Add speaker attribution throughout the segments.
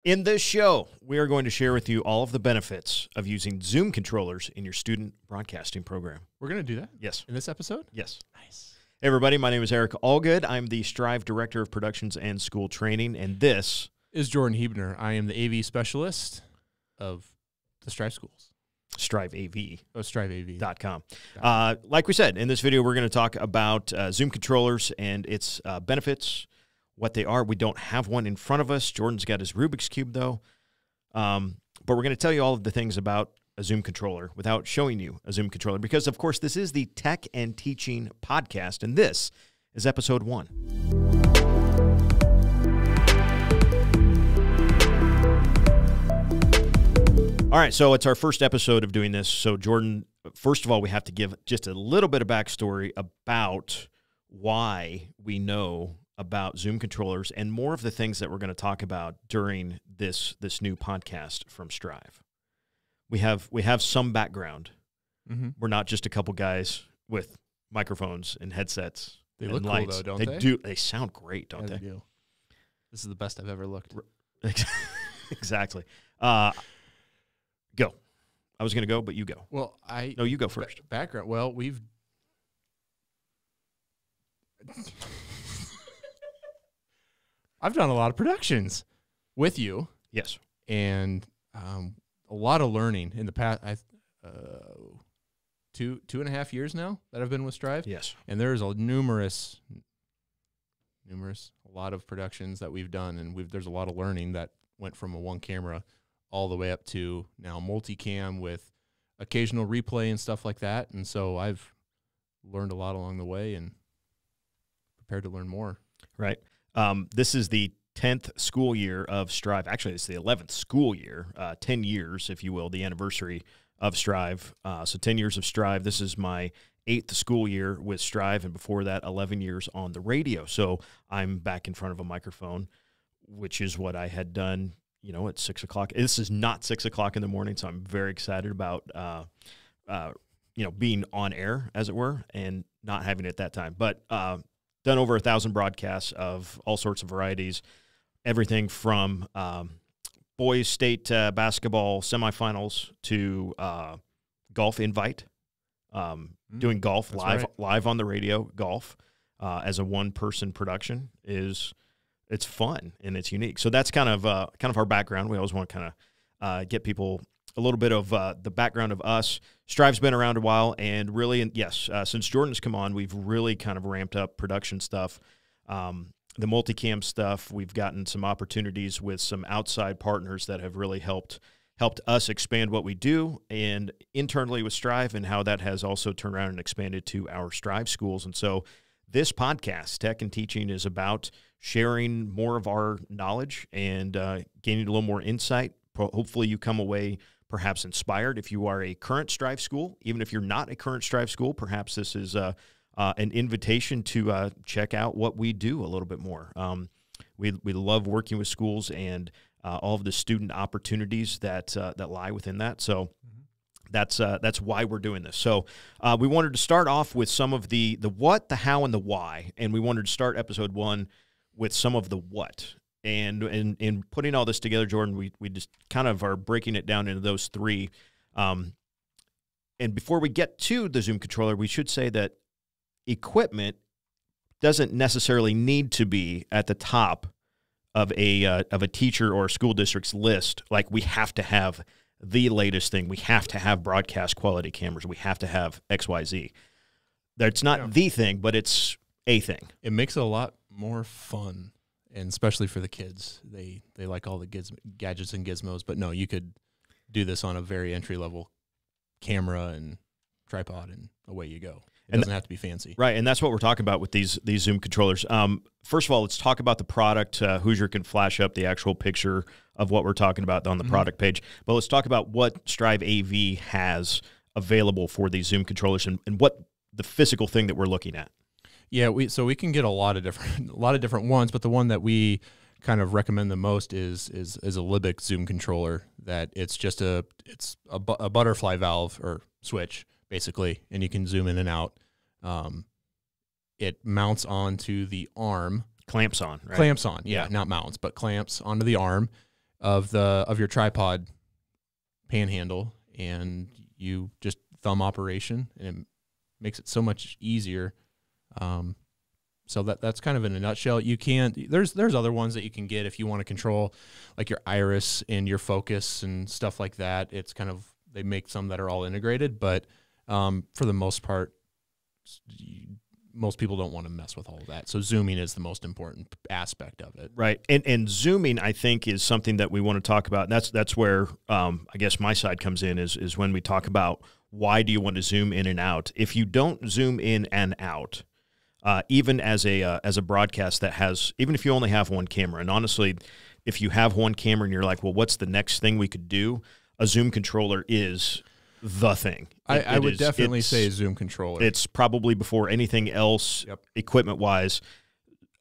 Speaker 1: In this show, we are going to share with you all of the benefits of using Zoom controllers in your student broadcasting program.
Speaker 2: We're going to do that?
Speaker 1: Yes.
Speaker 2: In this episode?
Speaker 1: Yes.
Speaker 2: Nice.
Speaker 1: Hey, everybody. My name is Eric Allgood. I'm the Striv Director of Productions and School Training, and this
Speaker 2: is Jordan Hebner. I am the AV specialist of the Striv schools.
Speaker 1: StrivAV.
Speaker 2: Oh, StrivAV.com.
Speaker 1: Like we said, in this video, we're going to talk about Zoom controllers and its benefits, what they are. We don't have one in front of us. Jordan's got his Rubik's Cube, though. But we're going to tell you all of the things about a Zoom controller without showing you a Zoom controller because, of course, this is the Tech and Teaching Podcast, and this is episode 1. All right, so it's our first episode of doing this. So, Jordan, first of all, we have to give just a little bit of backstory about why we know about Zoom controllers and more of the things that we're going to talk about during this new podcast from Striv. We have some background. Mm-hmm. We're not just a couple guys with microphones and headsets.
Speaker 2: They
Speaker 1: and
Speaker 2: look
Speaker 1: lights.
Speaker 2: cool, though, don't they?
Speaker 1: They sound great, don't they?
Speaker 2: They do. This is the best I've ever looked.
Speaker 1: Exactly. Go. I was going to go, but you go.
Speaker 2: Well,
Speaker 1: No, you go first.
Speaker 2: Background. Well, I've done a lot of productions with you.
Speaker 1: Yes.
Speaker 2: And a lot of learning in the past. 2.5 years now that I've been with Striv.
Speaker 1: Yes.
Speaker 2: And there's a lot of productions that we've done, and there's a lot of learning that went from a one camera all the way up to now multicam with occasional replay and stuff like that. And so I've learned a lot along the way and prepared to learn more.
Speaker 1: Right. This is the 10th school year of Striv. Actually, it's the 11th school year, 10 years, if you will, the anniversary of Striv. So 10 years of Striv. This is my 8th school year with Striv, and before that, 11 years on the radio. So I'm back in front of a microphone, which is what I had done, at 6 o'clock. This is not 6 o'clock in the morning, so I'm very excited about, being on air, as it were, and not having it at that time. But done over 1,000 broadcasts of all sorts of varieties, everything from boys state basketball semifinals to golf invite, doing golf live on the radio. Golf as a one-person production it's fun and it's unique. So that's kind of our background. We always want to kind of get people a little bit of the background of us. Striv's been around a while, and really, since Jordan's come on, we've really kind of ramped up production stuff. The multicam stuff, we've gotten some opportunities with some outside partners that have really helped us expand what we do, and internally with Striv, and how that has also turned around and expanded to our Striv schools. And so this podcast, Tech and Teaching, is about sharing more of our knowledge and gaining a little more insight. Hopefully you come away perhaps inspired if you are a current Striv school. Even if you're not a current Striv school, perhaps this is an invitation to check out what we do a little bit more. We love working with schools and all of the student opportunities that lie within that. So that's why we're doing this. So we wanted to start off with some of the what, the how, and the why, and we wanted to start episode 1 with some of the what. And in putting all this together, Jordan, we just kind of are breaking it down into those 3. And before we get to the Zoom controller, we should say that equipment doesn't necessarily need to be at the top of a teacher or a school district's list. Like, we have to have the latest thing. We have to have broadcast quality cameras. We have to have XYZ. That's not the thing, but it's a thing.
Speaker 2: It makes it a lot more fun, and especially for the kids. They like all the gadgets and gizmos, but no, you could do this on a very entry-level camera and tripod, and away you go. It doesn't have to be fancy.
Speaker 1: Right, and that's what we're talking about with these Zoom controllers. First of all, let's talk about the product. Hoosier can flash up the actual picture of what we're talking about on the product page. But let's talk about what Striv AV has available for these Zoom controllers and what the physical thing that we're looking at.
Speaker 2: Yeah, so we can get a lot of different ones, but the one that we kind of recommend the most is a Libec Zoom controller. That it's just a butterfly valve or switch basically, and you can zoom in and out. It mounts onto the arm.
Speaker 1: Clamps on, right?
Speaker 2: Clamps on, yeah, not mounts, but clamps onto the arm. of your tripod panhandle, and you just thumb operation, and it makes it so much easier. So that's kind of in a nutshell. You can there's other ones that you can get if you want to control like your iris and your focus and stuff like that. It's kind of, they make some that are all integrated, but for the most part, most people don't want to mess with all of that. So zooming is the most important aspect of it.
Speaker 1: Right. And zooming, I think, is something that we want to talk about. And that's where I guess my side comes in is when we talk about why do you want to zoom in and out. If you don't zoom in and out, even as a broadcast that has, even if you only have one camera, and honestly, if you have one camera and you're like, well, what's the next thing we could do? A zoom controller is the thing.
Speaker 2: I would definitely say a zoom controller.
Speaker 1: It's probably before anything else, equipment-wise,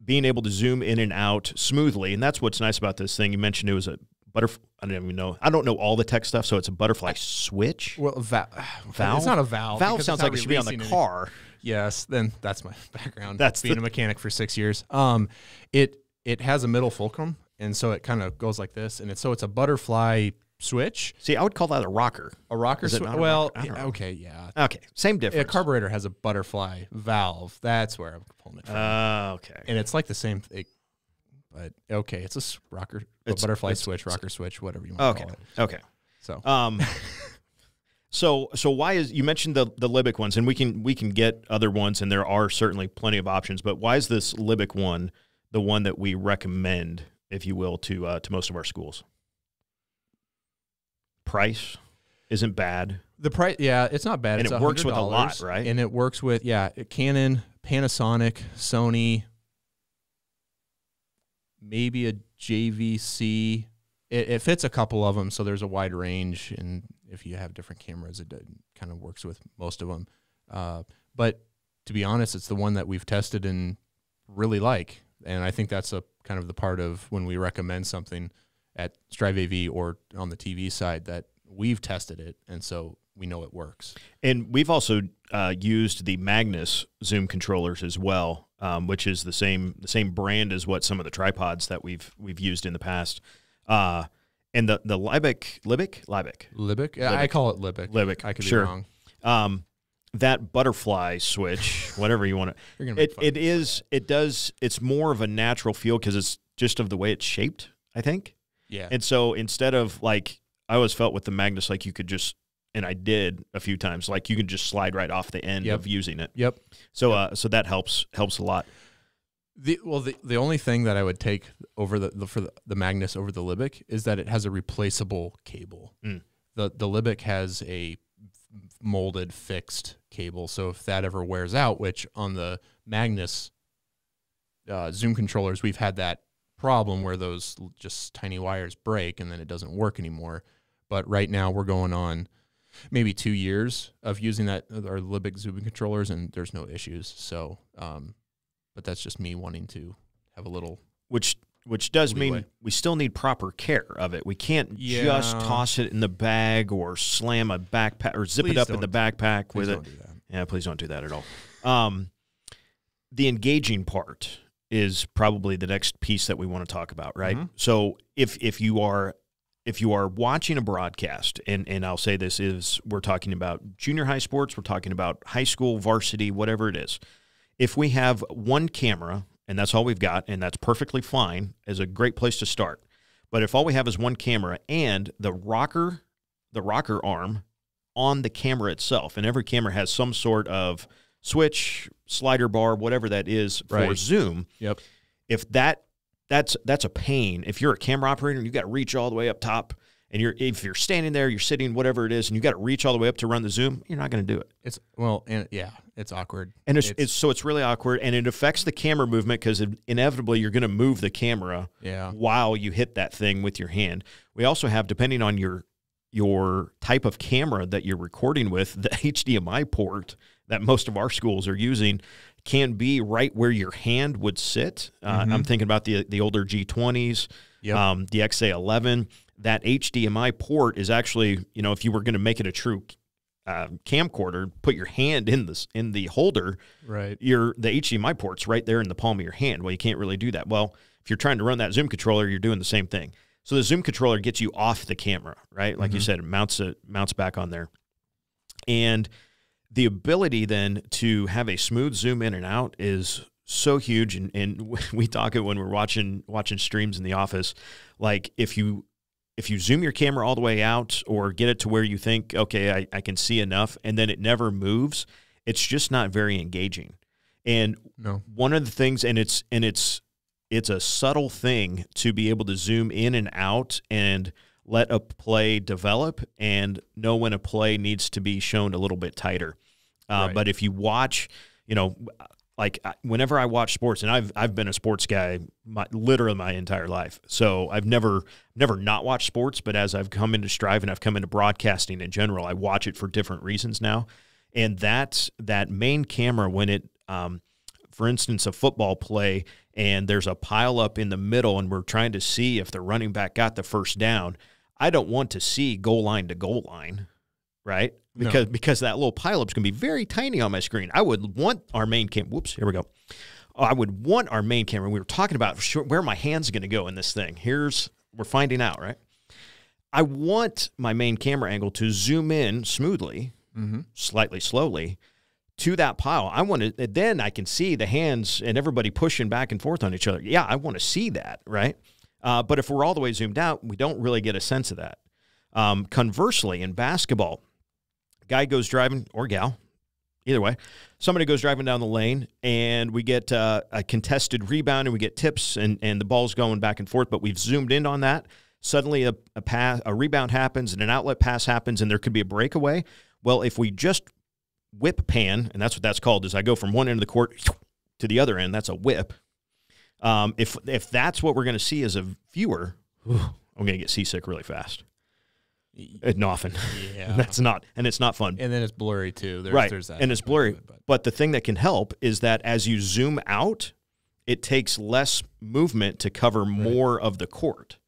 Speaker 1: being able to zoom in and out smoothly. And that's what's nice about this thing. You mentioned it was a butterfly. I don't even know. I don't know all the tech stuff, so it's a butterfly switch?
Speaker 2: Well, valve?
Speaker 1: It's
Speaker 2: not a valve.
Speaker 1: Valve sounds like it should be on the car.
Speaker 2: Yes, then that's my background.
Speaker 1: That's
Speaker 2: being a mechanic for 6 years. It has a middle fulcrum, and so it kind of goes like this, and it's a butterfly switch.
Speaker 1: See, I would call that a rocker.
Speaker 2: A rocker switch?
Speaker 1: Well,
Speaker 2: okay, yeah.
Speaker 1: Okay, same difference.
Speaker 2: A carburetor has a butterfly valve. That's where I'm pulling it from.
Speaker 1: Okay.
Speaker 2: And it's like the same thing, but okay, it's a rocker, butterfly switch, rocker switch, whatever you want to call it.
Speaker 1: Okay.
Speaker 2: So,
Speaker 1: So why is, you mentioned the Libec ones, and we can get other ones, and there are certainly plenty of options, but why is this Libec one the one that we recommend, if you will, to most of our schools? Price isn't bad.
Speaker 2: The price, yeah, it's not bad.
Speaker 1: And
Speaker 2: it's
Speaker 1: it works
Speaker 2: $100,
Speaker 1: with a lot, right?
Speaker 2: And it works with, Canon, Panasonic, Sony, maybe a JVC. It fits a couple of them, so there's a wide range, and if you have different cameras, it kind of works with most of them. But to be honest, it's the one that we've tested and really like, and I think that's a kind of the part of when we recommend something at Striv AV or on the TV side, that we've tested it, and so we know it works.
Speaker 1: And we've also used the Magnus zoom controllers as well, which is the same brand as what some of the tripods that we've used in the past. And the Libec.
Speaker 2: I call it Libec.
Speaker 1: Libec.
Speaker 2: I could
Speaker 1: sure.
Speaker 2: be wrong.
Speaker 1: That butterfly switch, whatever you want to, it's more of a natural feel because it's just of the way it's shaped, I think.
Speaker 2: Yeah.
Speaker 1: And so instead of like, I always felt with the Magnus, like you could just, and I did a few times, like you can just slide right off the end of using it.
Speaker 2: Yep.
Speaker 1: So so that helps a lot.
Speaker 2: The only thing that I would take over for the Magnus over the Libec is that it has a replaceable cable. The Libec has a molded fixed cable, so if that ever wears out, which on the Magnus zoom controllers we've had that problem where those just tiny wires break and then it doesn't work anymore. But right now we're going on maybe 2 years of using our Libec zoom controllers, and there's no issues. So but that's just me wanting to have a little,
Speaker 1: which does mean we still need proper care of it. We can't just toss it in the bag or slam a backpack or zip it up in the backpack with it.
Speaker 2: Don't do that.
Speaker 1: Yeah, please don't do that at all. The engaging part is probably the next piece that we want to talk about, right?
Speaker 2: Mm-hmm.
Speaker 1: So if you are watching a broadcast, and I'll say this is, we're talking about junior high sports, we're talking about high school, varsity, whatever it is. If we have one camera, and that's all we've got, and that's perfectly fine, is a great place to start. But if all we have is one camera and the rocker arm on the camera itself, and every camera has some sort of switch, slider bar, whatever that is for zoom.
Speaker 2: Yep.
Speaker 1: If that's a pain. If you're a camera operator and you got to reach all the way up top, and if you're standing there, you're sitting, whatever it is, and you got to reach all the way up to run the zoom, you're not going to do it.
Speaker 2: It's awkward.
Speaker 1: And it's really awkward, and it affects the camera movement because inevitably you're going to move the camera while you hit that thing with your hand. We also have, depending on your type of camera that you're recording with, the HDMI port that most of our schools are using can be right where your hand would sit. I'm thinking about the older G20s, the XA11. That HDMI port is actually, if you were going to make it a true camcorder, put your hand in the holder,
Speaker 2: right?
Speaker 1: The HDMI port's right there in the palm of your hand. Well, you can't really do that. Well, if you're trying to run that zoom controller, you're doing the same thing. So the zoom controller gets you off the camera, right? Like you said, it mounts back on there. And the ability then to have a smooth zoom in and out is so huge. And we talk it when we're watching streams in the office. Like if you zoom your camera all the way out or get it to where you think, okay, I can see enough, and then it never moves, it's just not very engaging. And one of the things, and it's a subtle thing to be able to zoom in and out and let a play develop and know when a play needs to be shown a little bit tighter. But if you watch, like whenever I watch sports, and I've been a sports guy literally my entire life, so I've never not watched sports. But as I've come into Striv and I've come into broadcasting in general, I watch it for different reasons now. And that main camera, when it, for instance, a football play, and there's a pile up in the middle, and we're trying to see if the running back got the first down, I don't want to see goal line to goal line, right? Because that little pileup is going to be very tiny on my screen. I would want our main camera. Whoops, here we go. I would want our main camera. We were talking about where my hand's going to go in this thing. We're finding out, right? I want my main camera angle to zoom in smoothly, slightly slowly, to that pile. I want to. Then I can see the hands and everybody pushing back and forth on each other. Yeah, I want to see that, right? But if we're all the way zoomed out, we don't really get a sense of that. Conversely, in basketball, guy goes driving, or gal, either way, somebody goes driving down the lane, and we get a contested rebound, and we get tips, and the ball's going back and forth, but we've zoomed in on that. Suddenly a rebound happens, and an outlet pass happens, and there could be a breakaway. Well, if we just whip pan, and that's what that's called, is I go from one end of the court to the other end, that's a whip. If that's what we're going to see as a viewer, I'm going to get seasick really fast. Often. Yeah. It's not fun.
Speaker 2: And then it's blurry too. There's that.
Speaker 1: And it's blurry. But the thing that can help is that as you zoom out, it takes less movement to cover more of the court.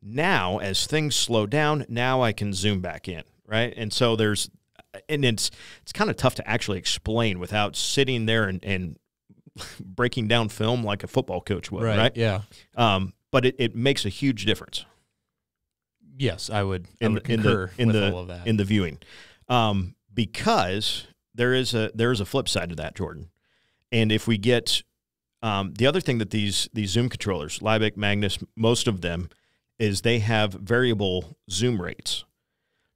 Speaker 1: Now, as things slow down, now I can zoom back in, right? And so it's kind of tough to actually explain without sitting there and breaking down film like a football coach would, right?
Speaker 2: Yeah.
Speaker 1: But it makes a huge difference.
Speaker 2: Yes, I would concur with all of that
Speaker 1: in the viewing, because there is a flip side to that, Jordan. And if we get the other thing that these zoom controllers, Libec, Magnus, most of them, is they have variable zoom rates,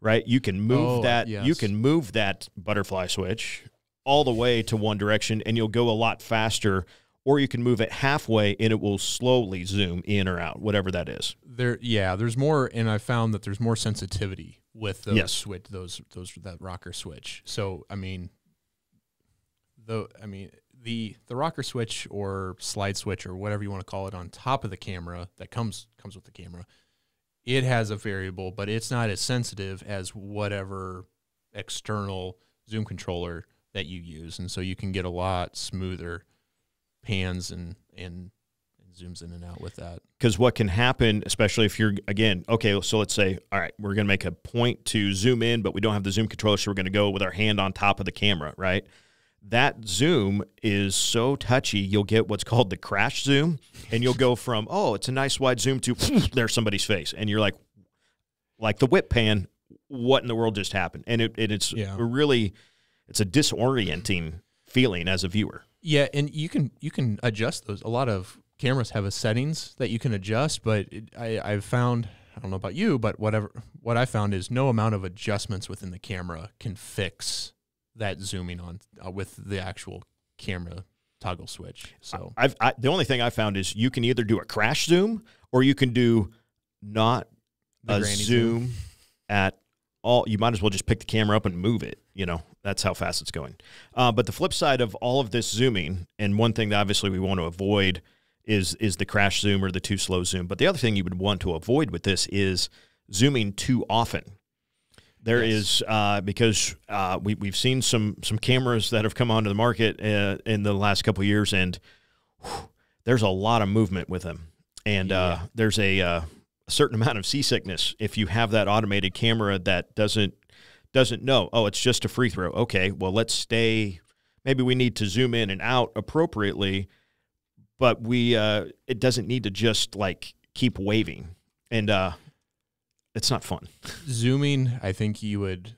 Speaker 1: right? You can move You can move that butterfly switch all the way to one direction, and you'll go a lot faster. Or you can move it halfway, and it will slowly zoom in or out, whatever that is.
Speaker 2: There's more, and I found that there's more sensitivity with those that rocker switch. So the rocker switch or slide switch or whatever you want to call it on top of the camera that comes with the camera, it has a variable, but it's not as sensitive as whatever external zoom controller that you use, and so you can get a lot smoother pans and zooms in and out with that.
Speaker 1: Because what can happen, especially if you're, again, okay, so let's say, all right, we're going to make a point to zoom in, but we don't have the zoom controller, so we're going to go with our hand on top of the camera, right? That zoom is so touchy, you'll get what's called the crash zoom, and you'll go from, oh, it's a nice wide zoom to there's somebody's face, and you're like the whip pan, what in the world just happened? And it's a disorienting feeling as a viewer.
Speaker 2: Yeah, and you can adjust those. A lot of cameras have settings that you can adjust, but I've found, I don't know about you, but what I found is no amount of adjustments within the camera can fix that zooming on with the actual camera toggle switch. So
Speaker 1: the only thing I found is you can either do a crash zoom or you can do not a zoom at all. You might as well just pick the camera up and move it. That's how fast it's going. But the flip side of all of this zooming, and one thing that obviously we want to avoid is the crash zoom or the too slow zoom. But the other thing you would want to avoid with this is zooming too often. There is because we've seen some cameras that have come onto the market in the last couple of years, and there's a lot of movement with them. And there's a certain amount of seasickness if you have that automated camera that doesn't know, oh, it's just a free throw. Okay, well, let's stay. Maybe we need to zoom in and out appropriately, but it doesn't need to just keep waving. And it's not fun.
Speaker 2: Zooming, I think you would,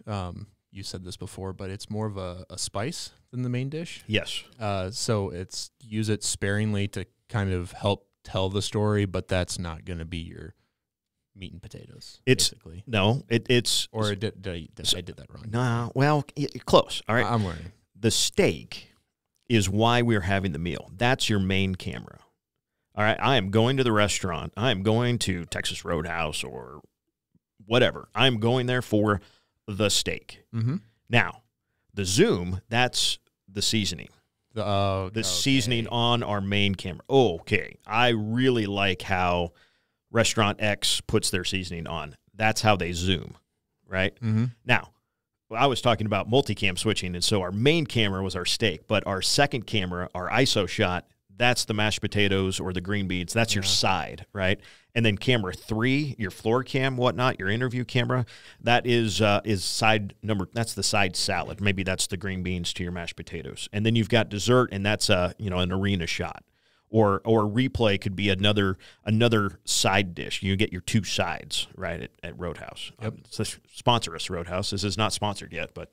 Speaker 2: you said this before, but it's more of a spice than the main dish.
Speaker 1: Yes.
Speaker 2: So use it sparingly to kind of help tell the story, but that's not going to be your meat and potatoes. Basically.
Speaker 1: No, it's.
Speaker 2: Or I did that wrong?
Speaker 1: No, well, close. All right.
Speaker 2: I'm learning.
Speaker 1: The steak is why we're having the meal. That's your main camera. All right. I am going to the restaurant. I am going to Texas Roadhouse or whatever. I'm going there for the steak.
Speaker 2: Mm-hmm.
Speaker 1: Now, the zoom, that's the seasoning. The seasoning on our main camera. Okay. I really like how Restaurant X puts their seasoning on. That's how they zoom, right?
Speaker 2: Mm-hmm.
Speaker 1: Now, I was talking about multicam switching, and so our main camera was our steak, but our second camera, our ISO shot, that's the mashed potatoes or the green beans. That's your side, right? And then camera 3, your floor cam, whatnot, your interview camera, that is side number. That's the side salad. Maybe that's the green beans to your mashed potatoes. And then you've got dessert, and that's an arena shot. Or replay could be another side dish. You get your 2 sides, right, at Roadhouse.
Speaker 2: Yep.
Speaker 1: So sponsor us, Roadhouse. This is not sponsored yet, but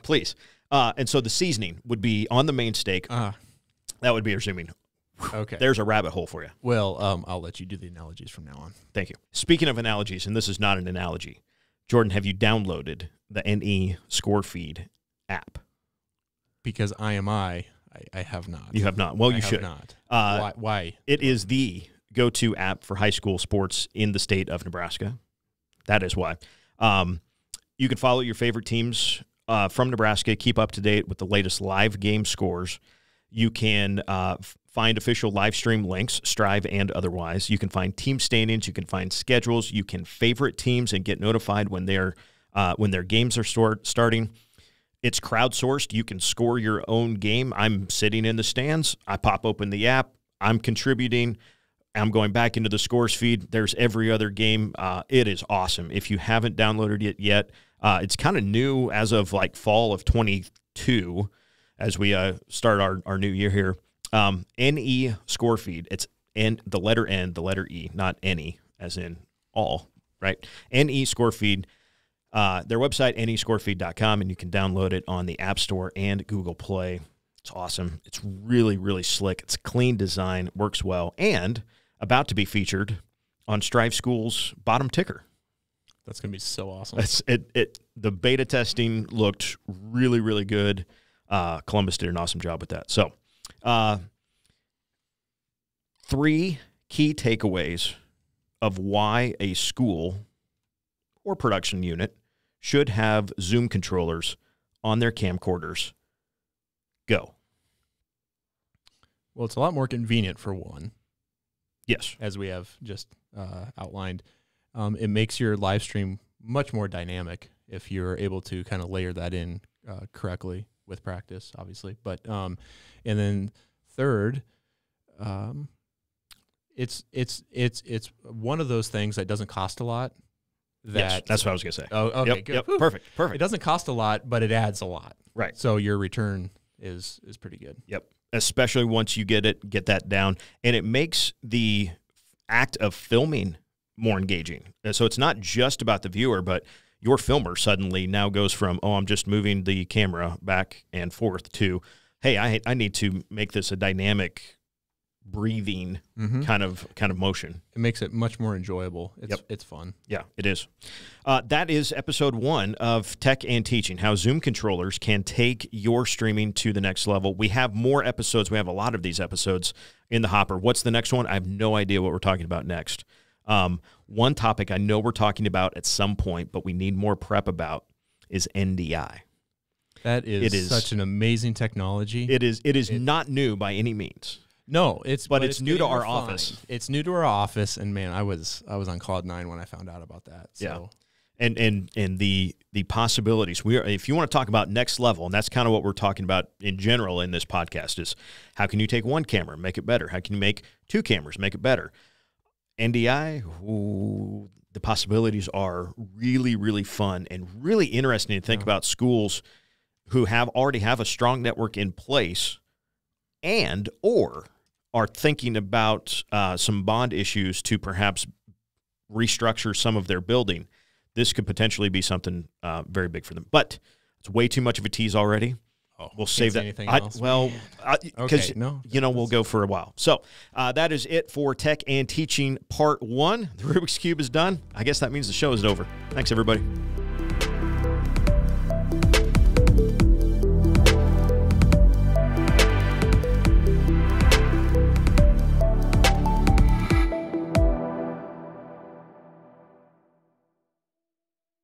Speaker 1: please. And so the seasoning would be on the main steak. That would be your zooming.
Speaker 2: Okay.
Speaker 1: There's a rabbit hole for you.
Speaker 2: Well, I'll let you do the analogies from now on.
Speaker 1: Thank you. Speaking of analogies, and this is not an analogy, Jordan, have you downloaded the NE ScoreFeed app?
Speaker 2: Because I have not.
Speaker 1: You have not. Well, you should.
Speaker 2: Not. Why?
Speaker 1: It is the go-to app for high school sports in the state of Nebraska. That is why. You can follow your favorite teams from Nebraska, keep up to date with the latest live game scores. You can find official live stream links, Striv and otherwise. You can find team standings. You can find schedules. You can favorite teams and get notified when their games are starting. It's crowdsourced. You can score your own game. I'm sitting in the stands. I pop open the app. I'm contributing. I'm going back into the scores feed. There's every other game. It is awesome. If you haven't downloaded it yet, it's kind of new as of like fall of 22 as we start our new year here. NE ScoreFeed. It's the letter N, the letter E, not any, as in all, right? NE ScoreFeed. Their website, nescorefeed.com, and you can download it on the App Store and Google Play. It's awesome. It's really, really slick. It's clean design, works well, and about to be featured on Striv School's bottom ticker.
Speaker 2: That's going to be so awesome.
Speaker 1: The beta testing looked really, really good. Columbus did an awesome job with that. So 3 key takeaways of why a school or production unit should have Zoom controllers on their camcorders. Go.
Speaker 2: Well, it's a lot more convenient for one.
Speaker 1: Yes.
Speaker 2: As we have just outlined. It makes your live stream much more dynamic if you're able to kind of layer that in correctly with practice, obviously. But and then third, it's one of those things that doesn't cost a lot.
Speaker 1: Yes, that's what I was going to say.
Speaker 2: Oh, okay,
Speaker 1: yep,
Speaker 2: good.
Speaker 1: Yep, perfect.
Speaker 2: It doesn't cost a lot, but it adds a lot.
Speaker 1: Right.
Speaker 2: So your return is pretty good.
Speaker 1: Yep. Especially once you get that down. And it makes the act of filming more engaging. So it's not just about the viewer, but your filmer suddenly now goes from, I'm just moving the camera back and forth to, hey, I need to make this a dynamic breathing kind of motion.
Speaker 2: It makes it much more enjoyable. It's fun.
Speaker 1: Yeah, it is. That is episode 1 of Tech and Teaching, how Zoom controllers can take your streaming to the next level. We have more episodes. We have a lot of these episodes in the hopper. What's the next one? I have no idea what we're talking about next. One topic I know we're talking about at some point, but we need more prep about is NDI.
Speaker 2: That is such an amazing technology.
Speaker 1: It is not new by any means.
Speaker 2: No, but it's
Speaker 1: new to our office.
Speaker 2: It's new to our office, and man, I was on cloud 9 when I found out about that. So.
Speaker 1: Yeah, and the possibilities. If you want to talk about next level, and that's kind of what we're talking about in general in this podcast, is how can you take one camera and make it better? How can you make 2 cameras, make it better? NDI, the possibilities are really, really fun and really interesting to think about schools who already have a strong network in place or are thinking about some bond issues to perhaps restructure some of their building, this could potentially be something very big for them. But it's way too much of a tease already.
Speaker 2: Oh,
Speaker 1: we'll save that.
Speaker 2: Anything else?
Speaker 1: Because we'll go for a while. So that is it for Tech and Teaching Part 1. The Rubik's Cube is done. I guess that means the show is over. Thanks, everybody.